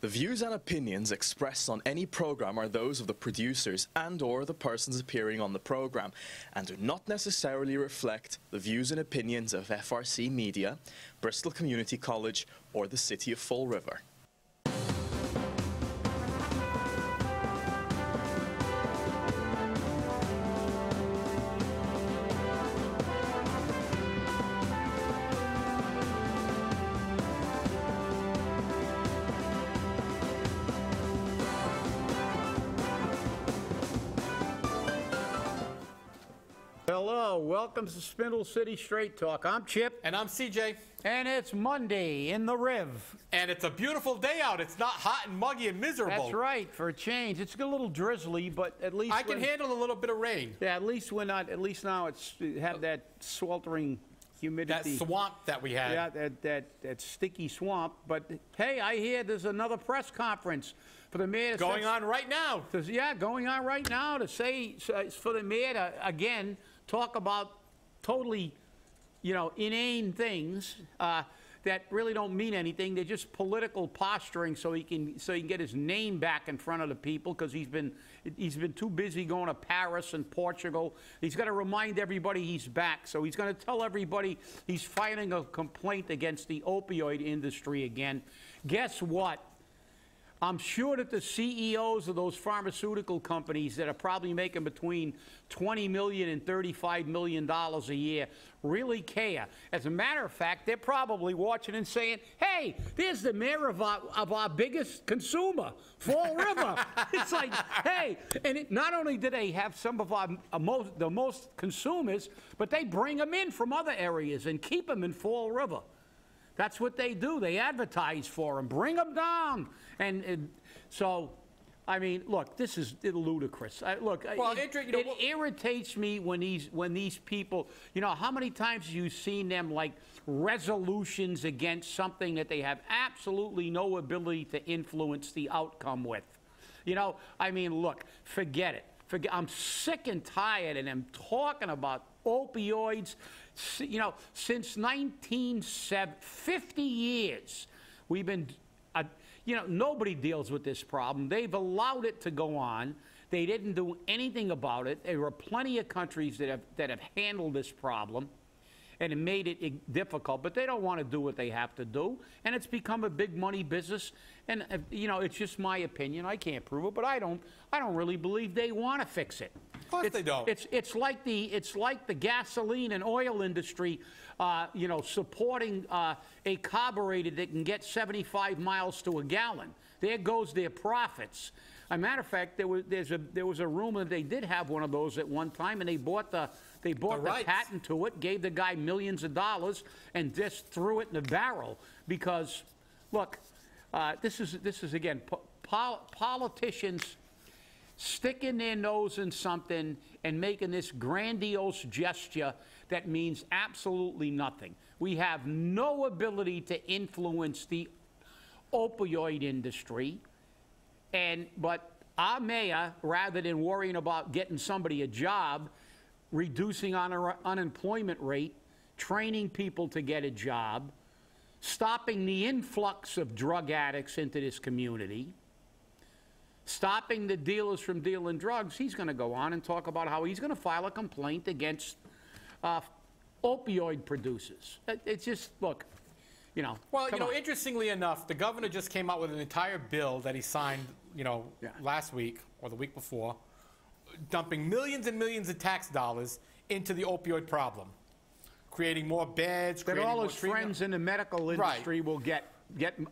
The views and opinions expressed on any program are those of the producers and/or the persons appearing on the program and do not necessarily reflect the views and opinions of FRC Media, Bristol Community College, or the City of Fall River. Hello, welcome to Spindle City Straight Talk. I'm Chip. And I'm CJ. And it's Monday in the Riv. And it's a beautiful day out. It's not hot and muggy and miserable. That's right, for a change. It's a little drizzly, but at least... I can handle a little bit of rain. Yeah, at least we're not, at least now it's had that sweltering humidity. That swamp that we had. Yeah, that sticky swamp. But hey, I hear there's another press conference for the mayor. Going on right now. Yeah, going on right now to say, for the mayor to, again, talk about totally, inane things that really don't mean anything. They're just political posturing so he can get his name back in front of the people, because he's been too busy going to Paris and Portugal. He's got to remind everybody he's back. So he's going to tell everybody he's filing a complaint against the opioid industry again. Guess what? I'm sure that the CEOs of those pharmaceutical companies that are probably making between $20 million and $35 million a year really care. As a matter of fact, they're probably watching and saying, hey, there's the mayor of our biggest consumer, Fall River. It's like, hey, and not only do they have some of the most consumers, but they bring them in from other areas and keep them in Fall River. That's what they do. They advertise for them, bring them down. And so, I mean, look, this is ludicrous. It irritates me when these people, how many times have you seen them like resolutions against something that they have absolutely no ability to influence the outcome with? I mean, look, forget it. I'm sick and tired of them talking about opioids. Since 1970, 50 years, we've been, nobody deals with this problem. They've allowed it to go on. They didn't do anything about it. There are plenty of countries that have handled this problem and it made it difficult, but they don't want to do what they have to do, and it's become a big money business. And it's just my opinion. I can't prove it, but I don't really believe they want to fix it. Of course they don't. It's like the gasoline and oil industry, supporting a carburetor that can get 75 miles to a gallon. There goes their profits. As a matter of fact, there was a rumor they did have one of those at one time, and they bought the patent to it, gave the guy millions of dollars, and just threw it in the barrel. Because, look, this is again politicians sticking their nose in something and making this grandiose gesture that means absolutely nothing. We have no ability to influence the opioid industry, but our mayor, rather than worrying about getting somebody a job, reducing our unemployment rate, training people to get a job, stopping the influx of drug addicts into this community, stopping the dealers from dealing drugs, he's going to go on and talk about how he's going to file a complaint against opioid producers. It's just, look, Well, interestingly enough, the governor just came out with an entire bill that he signed, last week or the week before, dumping millions and millions of tax dollars into the opioid problem, creating more beds, that all his friends in the medical industry will get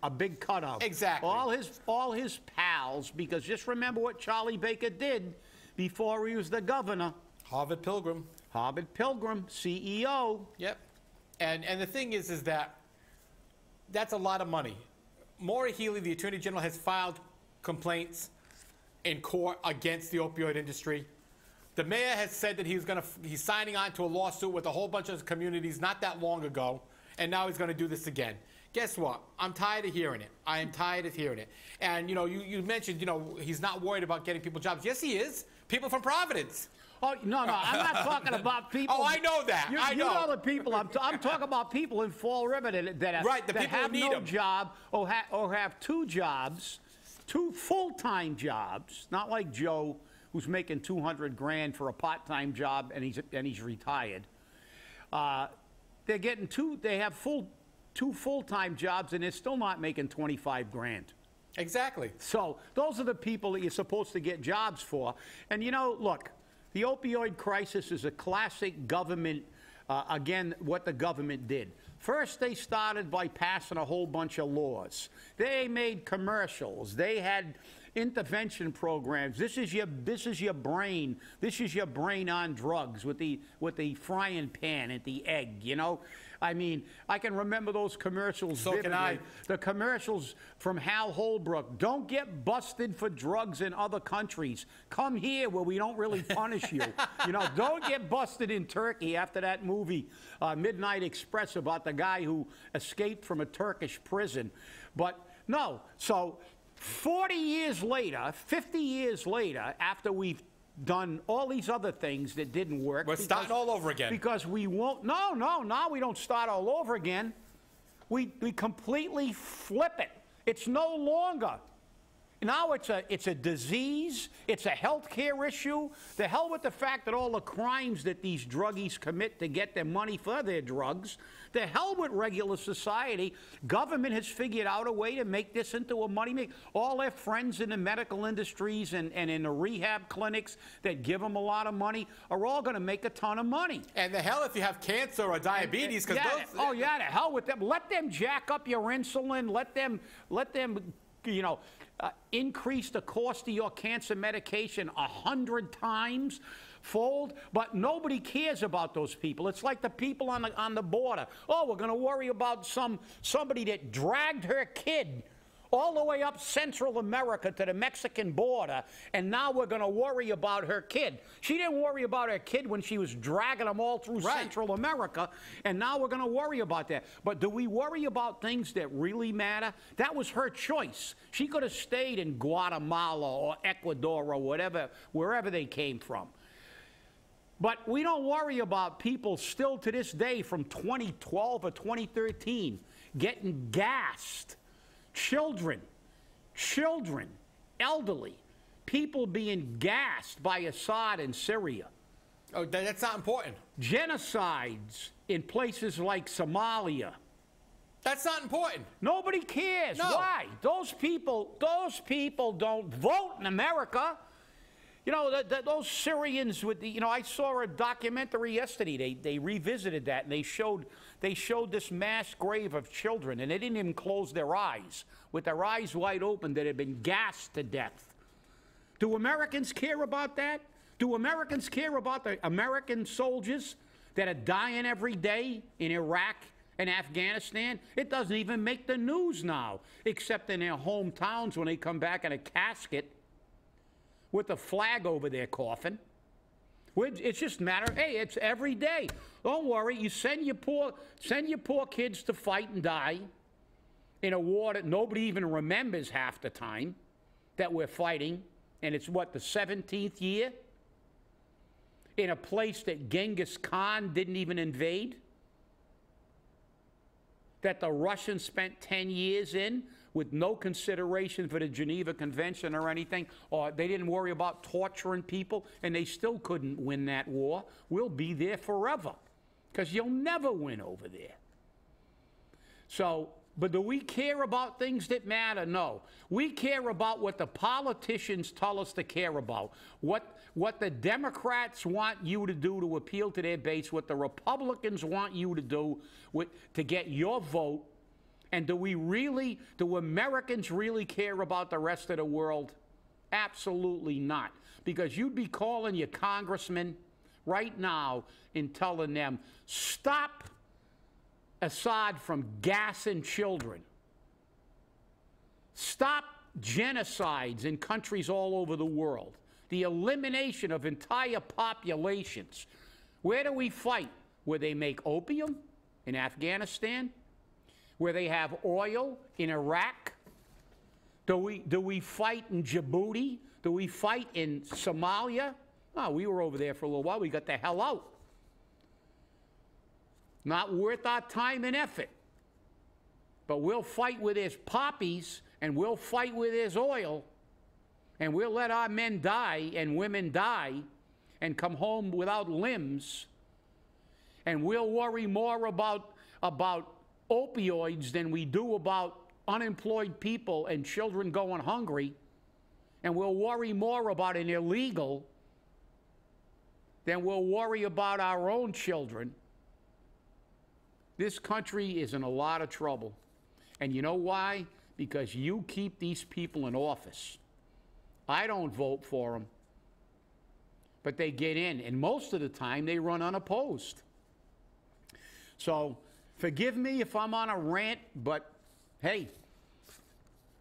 a big cut of. Exactly. All his pals, because just remember what Charlie Baker did before he was the governor. Harvard Pilgrim, CEO. Yep. And the thing is that that's a lot of money. Maura Healey, the Attorney General, has filed complaints in court against the opioid industry. The mayor has said that he's signing on to a lawsuit with a whole bunch of communities not that long ago, and now he's going to do this again. Guess what? I'm tired of hearing it. I am tired of hearing it. And, you mentioned, he's not worried about getting people jobs. Yes, he is. People from Providence. Oh, no, I'm not talking about people. Oh, I know that. I know. You know the people. I'm talking about people in Fall River that have no job or have two jobs, two full-time jobs, not like Joe, who's making $200,000 for a part-time job and he's retired. They're getting they have two full-time jobs and they're still not making $25,000. Exactly. So those are the people that you're supposed to get jobs for. And you know, look, the opioid crisis is a classic government, again, what the government did. First, they started by passing a whole bunch of laws. They made commercials. They had intervention programs. This is your brain. This is your brain on drugs with the frying pan and the egg, you know? I mean, I can remember those commercials vividly. Can I. The commercials from Hal Holbrook. Don't get busted for drugs in other countries. Come here where we don't really punish you. You know, don't get busted in Turkey after that movie, Midnight Express, about the guy who escaped from a Turkish prison. But no, so 40 years later, 50 years later, after we've done all these other things that didn't work. We're starting all over again. Because we won't, no, we don't start all over again. We completely flip it. It's no longer. Now it's a disease. It's a health care issue. The hell with the fact that all the crimes that these druggies commit to get their money for their drugs. The hell with regular society. Government has figured out a way to make this into a money maker. All their friends in the medical industries and in the rehab clinics that give them a lot of money are all going to make a ton of money. And the hell if you have cancer or diabetes, because oh yeah, the hell with them. Let them jack up your insulin. Let them, you know, increase the cost of your cancer medication 100 times fold, but nobody cares about those people. It's like the people on the border. Oh, we're going to worry about somebody that dragged her kid all the way up Central America to the Mexican border, and now we're going to worry about her kid. She didn't worry about her kid when she was dragging them all through Central America, and now we're going to worry about that. But do we worry about things that really matter? That was her choice. She could have stayed in Guatemala or Ecuador or whatever, wherever they came from. But we don't worry about people still to this day from 2012 or 2013 getting gassed. Children, elderly, people being gassed by Assad in Syria. Oh, that's not important. Genocides in places like Somalia. That's not important. Nobody cares. No. Why? Those people don't vote in America. You know, those Syrians with the, you know, I saw a documentary yesterday. They revisited that, and they showed this mass grave of children, and they didn't even close their eyes, with their eyes wide open, that had been gassed to death. Do Americans care about that? Do Americans care about the American soldiers that are dying every day in Iraq and Afghanistan? It doesn't even make the news now, except in their hometowns when they come back in a casket with a flag over their coffin. It's just a matter of, hey, it's every day. Don't worry, you send your poor kids to fight and die in a war that nobody even remembers half the time that we're fighting, and it's what, the 17th year? In a place that Genghis Khan didn't even invade? That the Russians spent 10 years in with no consideration for the Geneva Convention or anything, or they didn't worry about torturing people, and they still couldn't win that war. We'll be there forever, because you'll never win over there. So, but do we care about things that matter? No. We care about what the politicians tell us to care about, what the Democrats want you to do to appeal to their base, what the Republicans want you to do to get your vote. And do Americans really care about the rest of the world? Absolutely not. Because you'd be calling your congressman right now and telling them, stop Assad from gassing children. Stop genocides in countries all over the world. The elimination of entire populations. Where do we fight? Where they make opium? In Afghanistan? Where they have oil in Iraq? Do we fight in Djibouti? Do we fight in Somalia? Oh, we were over there for a little while. We got the hell out. Not worth our time and effort. But we'll fight where there's poppies, and we'll fight where there's oil, and we'll let our men die and women die and come home without limbs, and we'll worry more about opioids than we do about unemployed people and children going hungry, and we'll worry more about an illegal than we'll worry about our own children. This country is in a lot of trouble. And you know why? Because you keep these people in office. I don't vote for them, but they get in, and most of the time they run unopposed. So forgive me if I'm on a rant, but hey,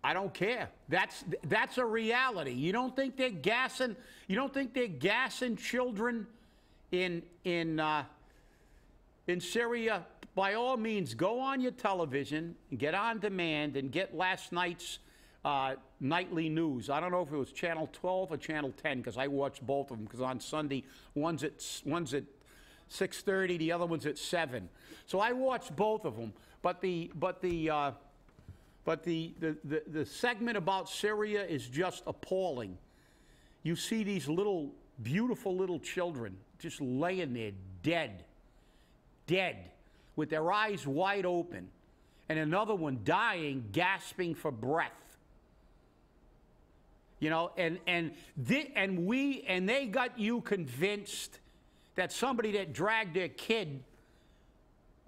I don't care. That's a reality. You don't think they're gassing? You don't think they're gassing children in Syria? By all means, go on your television, get on demand, and get last night's nightly news. I don't know if it was Channel 12 or Channel 10, because I watched both of them, because on Sunday, one's at 6:30, the other one's at 7. So I watched both of them. But the segment about Syria is just appalling. You see these little, beautiful little children just laying there dead, with their eyes wide open, and another one dying, gasping for breath. You know, and they got you convinced that somebody that dragged their kid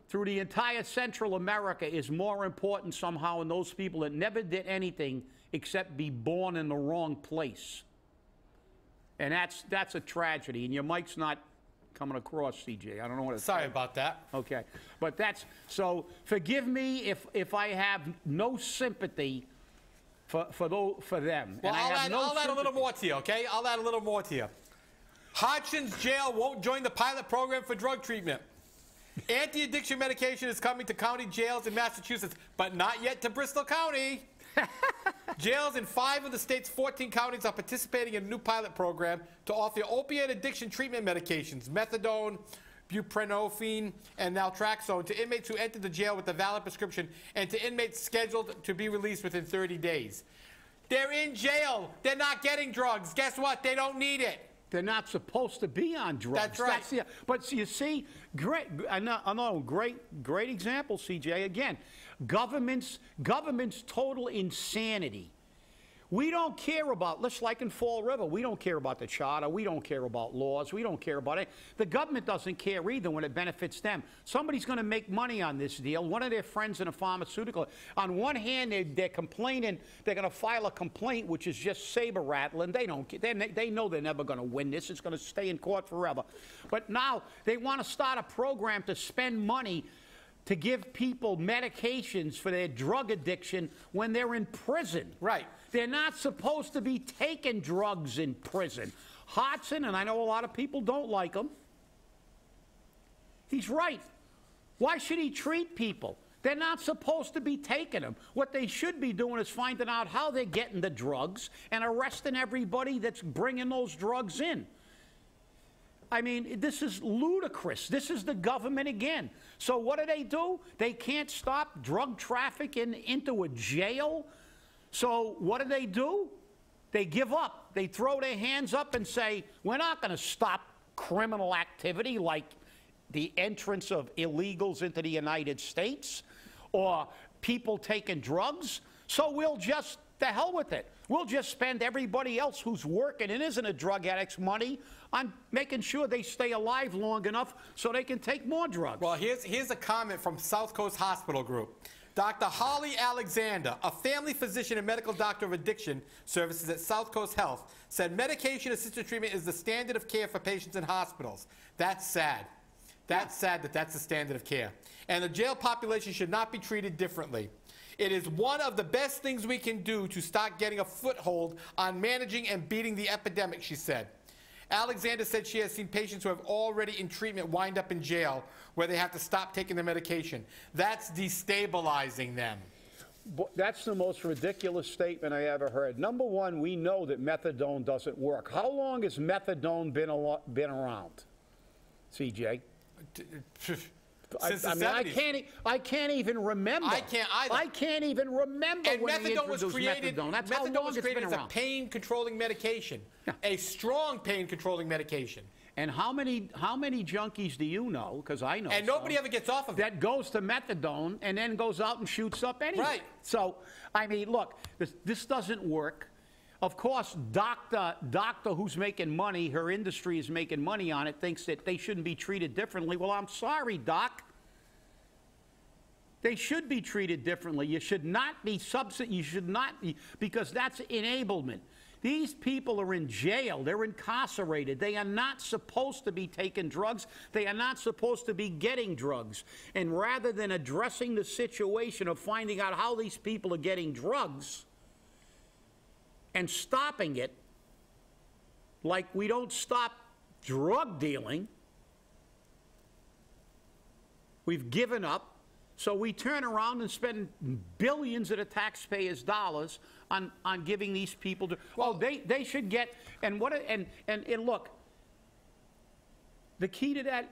through the entire Central America is more important somehow than those people that never did anything except be born in the wrong place. And that's a tragedy. And your mic's not coming across, CJ. I don't know what it's Sorry about that. Okay. But so forgive me if I have no sympathy for them. Well, I'll add a little more to you, okay? I'll add a little more to you. Hodgson's jail won't join the pilot program for drug treatment. Anti-addiction medication is coming to county jails in Massachusetts, but not yet to Bristol County. Jails in 5 of the state's 14 counties are participating in a new pilot program to offer opioid addiction treatment medications, methadone, buprenorphine, and naltrexone, to inmates who enter the jail with a valid prescription and to inmates scheduled to be released within 30 days. They're in jail. They're not getting drugs. Guess what? They don't need it. They're not supposed to be on drugs. That's right. But you see, great example, CJ. Again, government's total insanity. We don't care about, just like in Fall River, we don't care about the charter, we don't care about laws, we don't care about it. The government doesn't care either when it benefits them. Somebody's going to make money on this deal. One of their friends in a pharmaceutical, on one hand, they're complaining, they're going to file a complaint, which is just saber-rattling. They know they're never going to win this. It's going to stay in court forever. But now they want to start a program to spend money to give people medications for their drug addiction when they're in prison. Right. They're not supposed to be taking drugs in prison. Hodgson, and I know a lot of people don't like him, he's right. Why should he treat people? They're not supposed to be taking them. What they should be doing is finding out how they're getting the drugs and arresting everybody that's bringing those drugs in. I mean, this is ludicrous. This is the government again. So what do? They can't stop drug trafficking into a jail. So what do? They give up. They throw their hands up and say, we're not going to stop criminal activity like the entrance of illegals into the United States or people taking drugs. So we'll just, the hell with it. We'll just spend everybody else who's working and isn't a drug addict's money on making sure they stay alive long enough so they can take more drugs. Well, here's a comment from South Coast Hospital Group. Dr. Holly Alexander, a family physician and medical doctor of addiction services at South Coast Health, said medication-assisted treatment is the standard of care for patients in hospitals. That's sad. That's sad that that's the standard of care. And the jail population should not be treated differently. It is one of the best things we can do to start getting a foothold on managing and beating the epidemic, she said. Alexander said she has seen patients who have already in treatment wind up in jail where they have to stop taking their medication. That's destabilizing them. That's the most ridiculous statement I ever heard. Number one, we know that methadone doesn't work. How long has methadone been around, CJ? Since the 70s. I can't even remember. I can't either. I can't even remember And when they methadone was introduced created. methadone. That's how Methadone long was it's created been as a around. pain-controlling medication, a strong pain-controlling medication. And how many junkies do you know? Because I know. And nobody ever gets off of it. That goes to methadone and then goes out and shoots up anyway. Right. So, I mean, look, this doesn't work. Of course, doctor who's making money, her industry is making money on it, thinks that they shouldn't be treated differently. Well, I'm sorry, Doc. They should be treated differently. You should not be you should not be, because that's enablement. These people are in jail. They're incarcerated. They are not supposed to be taking drugs. They are not supposed to be getting drugs. And rather than addressing the situation of finding out how these people are getting drugs and stopping it, like we don't stop drug dealing, we've given up. So we turn around and spend billions of the taxpayers' dollars on giving these people to, well, they should get, and look, the key to that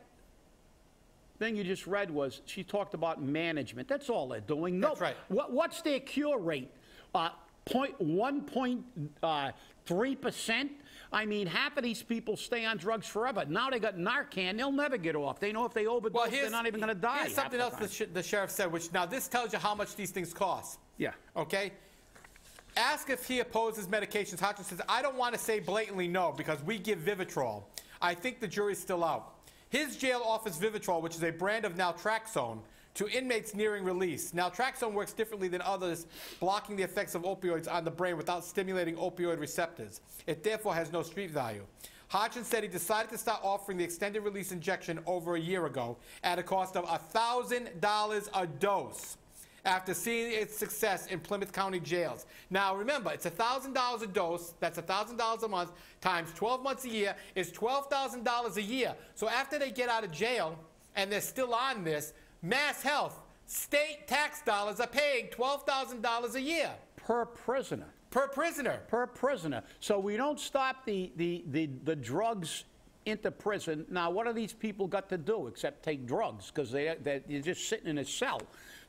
thing you just read was she talked about management. That's all they're doing. No, that's right. What's their cure rate? 1.3%. I mean, half of these people stay on drugs forever. Now they got Narcan. They'll never get off. They know if they overdose, they're not even going to die. Here's something else the sheriff said, which now this tells you how much these things cost. Yeah. Okay? Ask if he opposes medications. Hodgson says, I don't want to say blatantly no because we give Vivitrol. I think the jury's still out. His jail offers Vivitrol, which is a brand of naltrexone, to inmates nearing release. Naltrexone works differently than others, blocking the effects of opioids on the brain without stimulating opioid receptors. It therefore has no street value. Hodgson said he decided to start offering the extended release injection over a year ago at a cost of $1,000 a dose after seeing its success in Plymouth County jails. Now remember, it's $1,000 a dose, that's $1,000 a month, times 12 months a year, is $12,000 a year. So after they get out of jail and they're still on this, Mass Health, state tax dollars are paying $12,000 a year. Per prisoner. Per prisoner. Per prisoner. So we don't stop the drugs into prison. Now, what do these people got to do except take drugs? Because they're just sitting in a cell.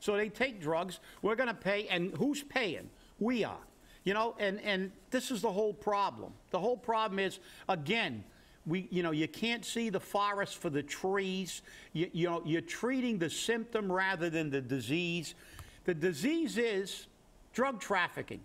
So they take drugs. We're going to pay. And who's paying? We are. You know, and this is the whole problem. The whole problem is, again, you can't see the forest for the trees. You're treating the symptom rather than the disease. The disease is drug trafficking.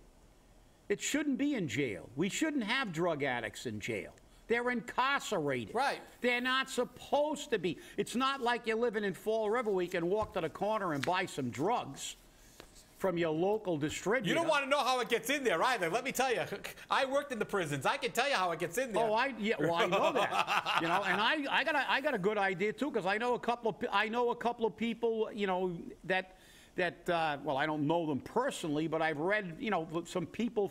It shouldn't be in jail. We shouldn't have drug addicts in jail. They're incarcerated. Right. They're not supposed to be. It's not like you're living in Fall River where you can walk to the corner and buy some drugs from your local distributor. You don't want to know how it gets in there either. Let me tell you, I worked in the prisons. I can tell you how it gets in there. Oh, I know that. And I got a good idea too, because I know a couple of people, that well, I don't know them personally, but I've read, some people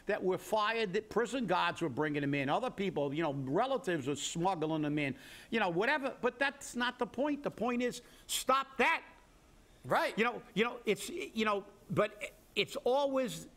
that were fired, that prison guards were bringing them in. Other people, relatives were smuggling them in, whatever. But that's not the point. The point is, stop that. Right. But it's always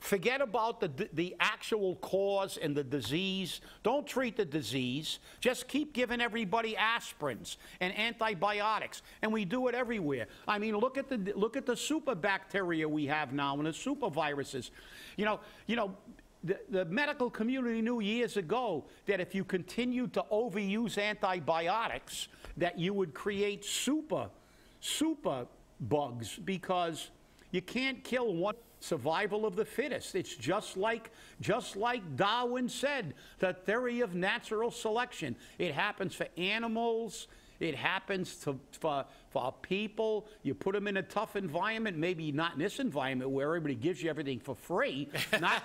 forget about the actual cause and the disease. Don't treat the disease. Just keep giving everybody aspirins and antibiotics, and we do it everywhere. I mean, look at the super bacteria we have now and the super viruses. The medical community knew years ago that if you continued to overuse antibiotics, that you would create super bugs, because you can't kill one. Survival of the fittest. It's just like Darwin said, the theory of natural selection. It happens for animals. It happens for people. You put them in a tough environment, maybe not in this environment where everybody gives you everything for free. Not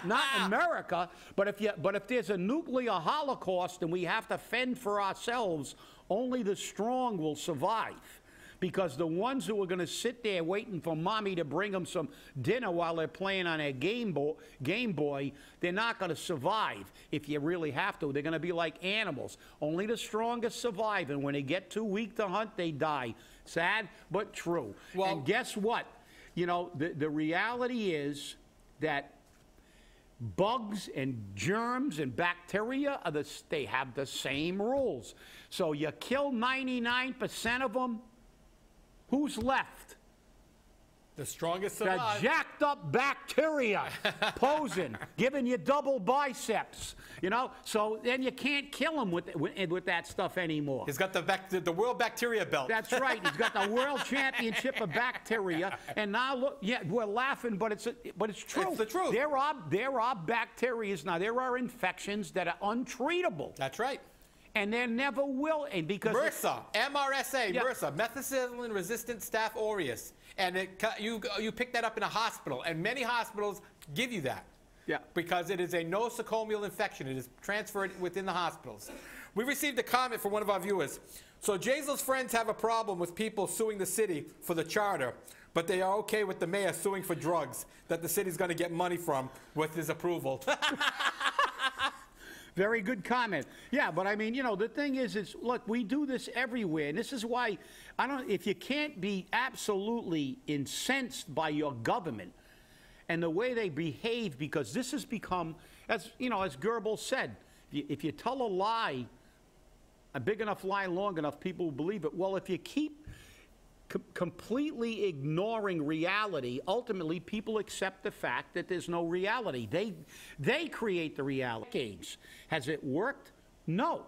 in America. But if there's a nuclear holocaust and we have to fend for ourselves, only the strong will survive. Because the ones who are going to sit there waiting for mommy to bring them some dinner while they're playing on their Game Boy, they're not going to survive if you really have to. They're going to be like animals. Only the strongest survive, and when they get too weak to hunt, they die. Sad, but true. Well, and guess what? you know, the reality is that bugs and germs and bacteria they have the same rules. So you kill 99% of them, who's left? The strongest The survive. jacked up bacteria posing, giving you double biceps, you know? So then you can't kill them with that stuff anymore. He's got the world bacteria belt. That's right. He's got the world championship of bacteria. And now look, yeah, we're laughing, but it's true. It's the truth. There are bacteria now. There are infections that are untreatable. That's right. And there never will, and because MRSA, MRSA, Yeah. MRSA, methicillin-resistant Staph aureus, and you pick that up in a hospital, and many hospitals give you that. Yeah. Because it is a nosocomial infection. It is transferred within the hospitals. We received a comment from one of our viewers. So Jazel's friends have a problem with people suing the city for the charter, but they are okay with the mayor suing for drugs that the city's going to get money from with his approval. Very good comment. Yeah, but I mean, you know, the thing is look, we do this everywhere, and this is why if you can't be absolutely incensed by your government and the way they behave, because this has become, as you know, as Goebbels said, if you tell a lie, a big enough lie long enough, people will believe it. Well, if you keep completely ignoring reality, ultimately people accept the fact that there's no reality. They create the reality. Has it worked? No.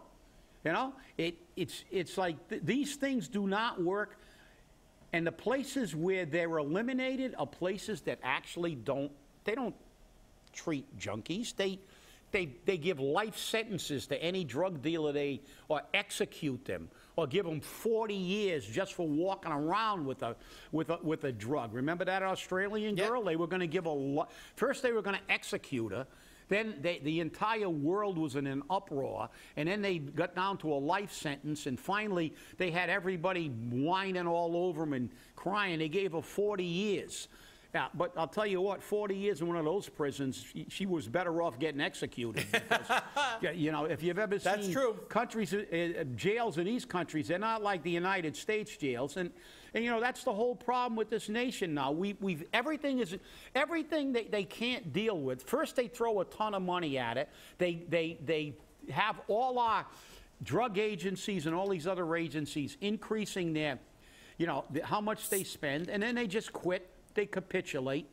You know, it's like these things do not work, and the places where they're eliminated are places that actually don't treat junkies. They give life sentences to any drug dealer or execute them, or give them 40 years just for walking around with a drug. Remember that Australian girl? Yep. They were going to give first they were going to execute her, then the entire world was in an uproar, and then they got down to a life sentence, and finally they had everybody whining all over them and crying. They gave her 40 years. Yeah, but I'll tell you what, 40 years in one of those prisons, she was better off getting executed. Because, you know, if you've ever seen countries, jails in these countries, they're not like the United States jails. And you know, that's the whole problem with this nation now. Everything they can't deal with. First, they throw a ton of money at it. They have all our drug agencies and all these other agencies increasing their, you know, how much they spend, and then they just quit. They capitulate,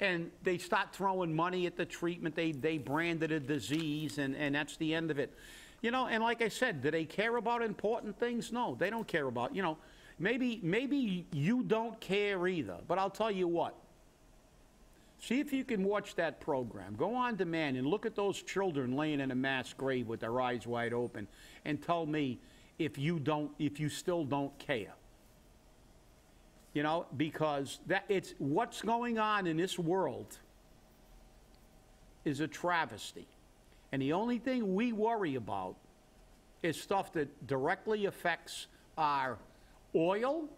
and they start throwing money at the treatment. They branded a disease, and that's the end of it. You know, and like I said, do they care about important things? No, they don't care about, you know, maybe you don't care either, but I'll tell you what. See if you can watch that program. Go on demand and look at those children laying in a mass grave with their eyes wide open, and tell me if you still don't care. You know, because it's what's going on in this world is a travesty. And the only thing we worry about is stuff that directly affects our oil,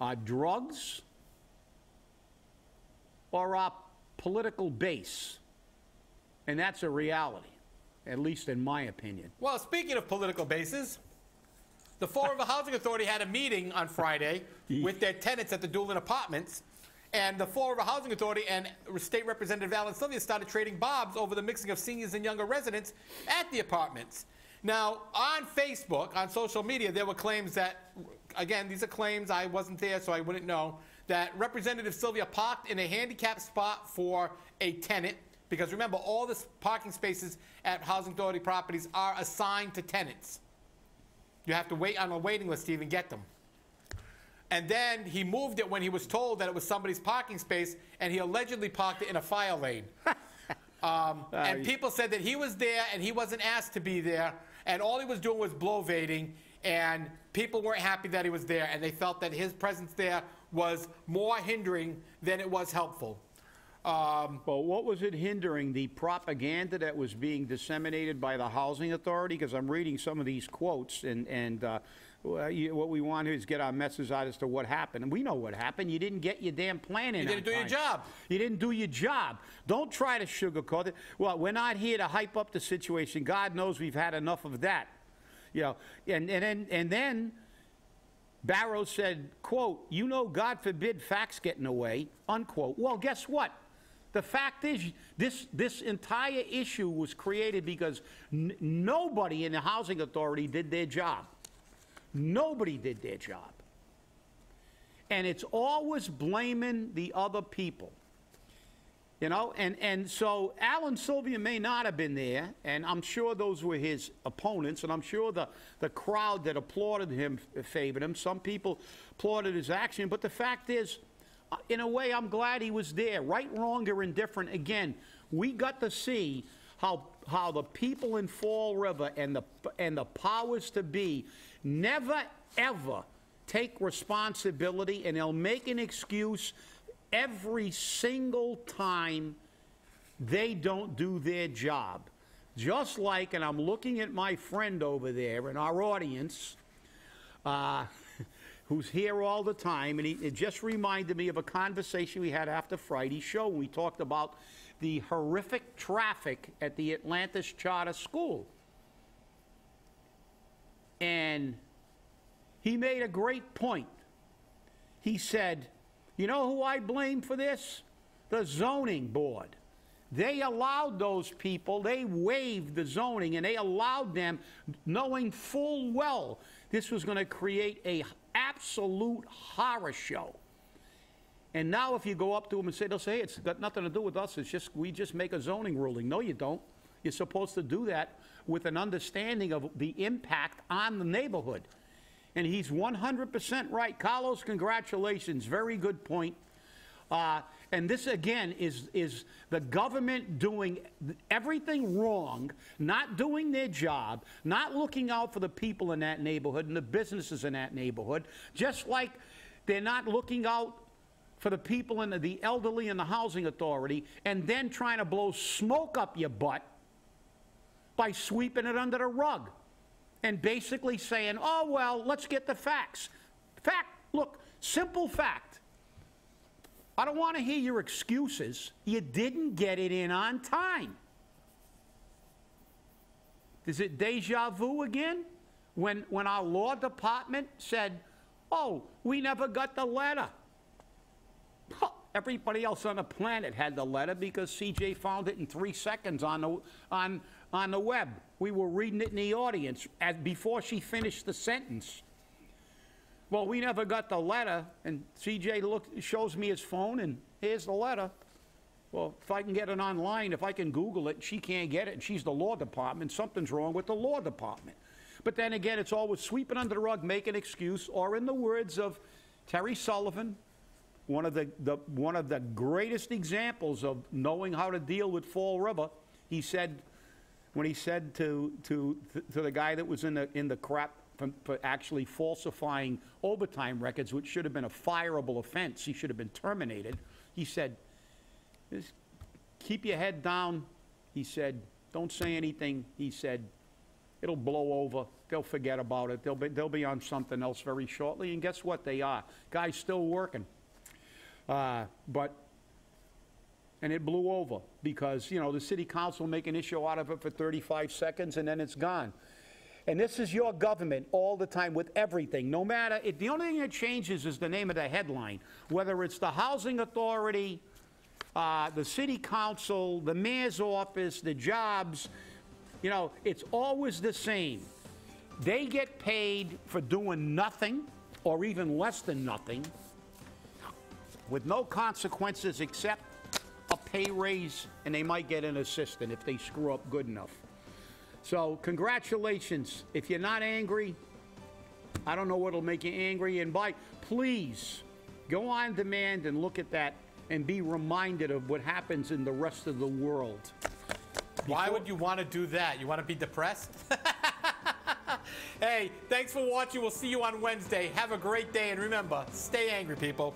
our drugs, or our political base. And that's a reality, at least in my opinion. Well, speaking of political bases, the Fall River Housing Authority had a meeting on Friday with their tenants at the Doolin Apartments, and the Fall River Housing Authority and State Representative Alan Silvia started trading bobs over the mixing of seniors and younger residents at the apartments. Now, on Facebook, on social media, there were claims that, again, these are claims, I wasn't there so I wouldn't know, that Representative Silvia parked in a handicapped spot for a tenant, because remember, all the parking spaces at Housing Authority properties are assigned to tenants. You have to wait on a waiting list to even get them. And then he moved it when he was told that it was somebody's parking space, and he allegedly parked it in a fire lane. And people said that he was there and he wasn't asked to be there, and all he was doing was bloviating, and people weren't happy that he was there, and they felt that his presence there was more hindering than it was helpful. Well, what was it hindering? The propaganda that was being disseminated by the Housing Authority? Because I'm reading some of these quotes, and what we want is get our message out as to what happened. And we know what happened. You didn't get your damn plan in. You didn't do your job. You didn't do your job. Don't try to sugarcoat it. Well, we're not here to hype up the situation. God knows we've had enough of that. You know, and then Barrow said, quote, "You know, God forbid facts get in the way," unquote. Well, guess what? The fact is, this entire issue was created because nobody in the housing authority did their job. Nobody did their job. And it's always blaming the other people. You know, and so Alan Silvia may not have been there, and I'm sure those were his opponents, and I'm sure the crowd that applauded him favored him. Some people applauded his action, but the fact is, in a way, I'm glad he was there. Right, wrong, or indifferent, again, we got to see how the people in Fall River and the powers to be never, ever take responsibility, and they'll make an excuse every single time they don't do their job. Just like, and I'm looking at my friend over there in our audience, who's here all the time, and it just reminded me of a conversation we had after Friday's show when we talked about the horrific traffic at the Atlantis Charter School. And he made a great point. He said, "You know who I blame for this? The zoning board. They allowed those people, they waived the zoning, and they allowed them, knowing full well this was going to create an absolute horror show. And now if you go up to them and say, they'll say, hey, it's got nothing to do with us, it's just, we just make a zoning ruling." No, you don't. You're supposed to do that with an understanding of the impact on the neighborhood. And he's 100% right. Carlos, congratulations. Very good point. And this, again, is the government doing everything wrong, not doing their job, not looking out for the people in that neighborhood and the businesses in that neighborhood, just like they're not looking out for the people in the elderly in the housing authority, and then trying to blow smoke up your butt by sweeping it under the rug. And basically saying, oh, well, let's get the facts. Fact, look, simple fact. I don't want to hear your excuses. You didn't get it in on time. Is it deja vu again? When our law department said, oh, we never got the letter. Everybody else on the planet had the letter because CJ found it in 3 seconds on the web. We were reading it in the audience before she finished the sentence. Well, we never got the letter, and CJ shows me his phone, and here's the letter. Well, if I can get it online, if I can Google it, she can't get it, and she's the law department, something's wrong with the law department. But then again, it's always sweeping under the rug, make an excuse, or in the words of Terry Sullivan, one of the greatest examples of knowing how to deal with Fall River, he said, when he said to the guy that was in the crap for actually falsifying overtime records, which should have been a fireable offense, he should have been terminated, he said, just keep your head down. He said, don't say anything. He said, it'll blow over. They'll forget about it. They'll be on something else very shortly. And guess what? They are. Guy's still working. And it blew over because, you know, the city council make an issue out of it for 35 seconds and then it's gone. And this is your government all the time with everything. No matter, the only thing that changes is the name of the headline. Whether it's the housing authority, the city council, the mayor's office, the jobs, you know, it's always the same. They get paid for doing nothing or even less than nothing with no consequences except a pay raise, and they might get an assistant if they screw up good enough. So congratulations. If you're not angry, I don't know what'll make you angry. And please go on demand and look at that and be reminded of what happens in the rest of the world. Why would you want to do that? You want to be depressed? Hey, thanks for watching. We'll see you on Wednesday. Have a great day. And remember, stay angry, people.